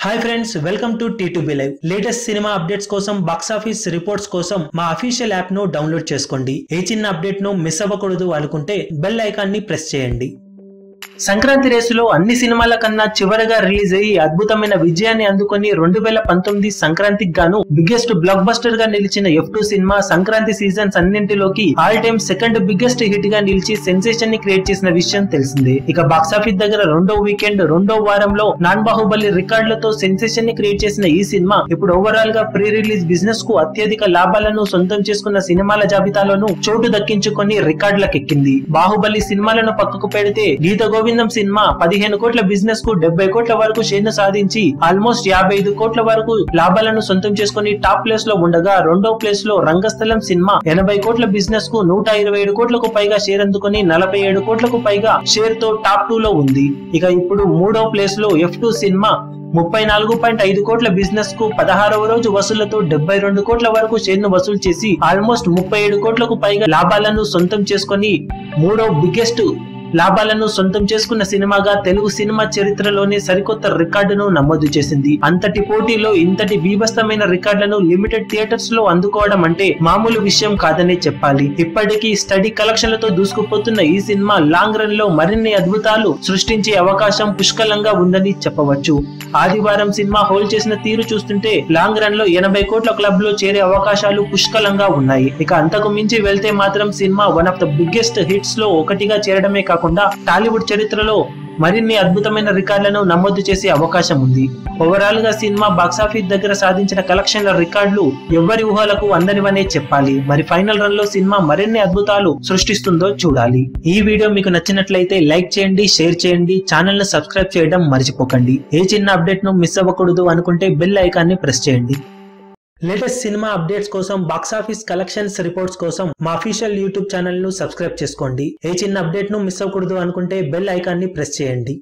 Hi friends, welcome to T2B live. Latest cinema updates కోసం, box office reports కోసం మా official app ను download చేసుకోండి. ఏ చిన్న అప్డేట్ ను మిస్ అవ్వకూడదు అనుకుంటే బెల్ ఐకాన్ ని ప్రెస్ చేయండి. సంక్రాంతి రేసులో అన్ని సినిమాల కన్నా చివరగా రిలీజ్ అయ్యి అద్భుతమైన విజయాన్ని అందుకొని 2019 సంక్రాంతికి గాను బిగ్గెస్ట్ బ్లాక్ బస్టర్ గా నిలిచిన F2 సినిమా సంక్రాంతి సీజన్స్ అన్నింటిలోకి all time second biggest hit గా నిలిచి సెన్సేషన్ ని క్రియేట్ చేసిన విషయం తెలిసిందే. ఇక బాక్సాఫీస్ దగ్గర రెండో వీకెండ్ రెండో వారంలో నాన్ బాహుబలి రికార్డులతో సెన్సేషన్ ని క్రియేట్ చేసిన ఈ సినిమా ఇప్పుడు ఓవరాల్ గా ప్రీ రిలీజ్ బిజినెస్ కు అత్యధిక లాభాలను సొంతం చేసుకున్న సినిమాల జాబితాలోనూ చోటు దక్కించుకొని రికార్డులకెక్కింది. బాహుబలి సినిమాలను పక్కకు పెడితే గీత గోవిందం సినిమా 15 కోట్ల బిజినెస్ కు 70 కోట్ల వరకు షేర్ను సాధించి ఆల్మోస్ట్ 55 కోట్ల వరకు లాభాలను సొంతం చేసుకుని టాప్ ప్లేస్ లో ఉండగా, రెండో ప్లేస్ లో రంగస్థలం సినిమా 80 కోట్ల బిజినెస్ కు 127 కోట్లకు పైగా షేర్ అందుకుని 47 కోట్లకు పైగా షేర్ తో టాప్ 2 లో ఉంది. ఇక ఇప్పుడు మూడో ప్లేస్ లో F2 సినిమా 34.5 కోట్ల బిజినెస్ కు 16వ రోజు వసూళ్లతో 72 కోట్ల వరకు షేర్ను వసూలు చేసి ఆల్మోస్ట్ 37 కోట్లకు పైగా లాభాలను సొంతం చేసుకుని మూడో బిగ్గెస్ట్ లాభాలను సొంతం చేసుకున్న సినిమాగా తెలుగు సినిమా చరిత్రలోనే సరికొత్త రికార్డును నమోదు చేసింది. అంతటి పోటీలో ఇంతటి బీభత్సమైన రికార్డులను లిమిటెడ్ థియేటర్స్ లో అందుకోవడం అంటే మామూలు విషయం కాదనే చెప్పాలి. ఇప్పటికీ స్టడీ కలెక్షన్లతో దూసుకుపోతున్న ఈ సినిమా లాంగ్ రన్ లో మరిన్ని అద్భుతాలు సృష్టించే అవకాశం పుష్కలంగా ఉందని చెప్పవచ్చు. ఆదివారం సినిమా హోల్డ్ చేసిన తీరు చూస్తుంటే లాంగ్ రన్ లో 80 కోట్ల క్లబ్ లో చేరే అవకాశాలు పుష్కలంగా ఉన్నాయి. ఇక అంతకు మించి వెళ్తే మాత్రం cinema one of the biggest hits లో ఒకటిగా చేరడమే కాకుండా టాలీవుడ్ చరిత్రలో మరిన్ని అద్భుతమైన రికార్డులను నమోదు చేసే అవకాశం ఉంది. ఓవరాల్ గా సినిమా బాక్సాఫీస్ దగ్గర సాధించిన కలెక్షన్ల రికార్డులు ఎవ్వరి ఊహలకు అందనివనే చెప్పాలి. మరి ఫైనల్ రన్ లో సినిమా మరిన్ని అద్భుతాలు సృష్టిస్తుందో చూడాలి. ఈ వీడియో మీకు నచ్చినట్లయితే లైక్ చేయండి, షేర్ చేయండి, ఛానల్ ను సబ్స్క్రైబ్ చేయడం మర్చిపోకండి. ఏ చిన్న అప్డేట్ ను మిస్ అవ్వకూడదు అనుకుంటే బెల్ ఐకాన్ ని ప్రెస్ చేయండి. లేటెస్ట్ సినిమా అప్డేట్స్ కోసం, బాక్స్ ఆఫీస్ కలెక్షన్స్ రిపోర్ట్స్ కోసం మా అఫీషియల్ యూట్యూబ్ ఛానల్ ను సబ్స్క్రైబ్ చేసుకోండి. ఏ చిన్న అప్డేట్ ను మిస్ అవ్వకూడదు అనుకుంటే బెల్ ఐకాన్ ని ప్రెస్ చేయండి.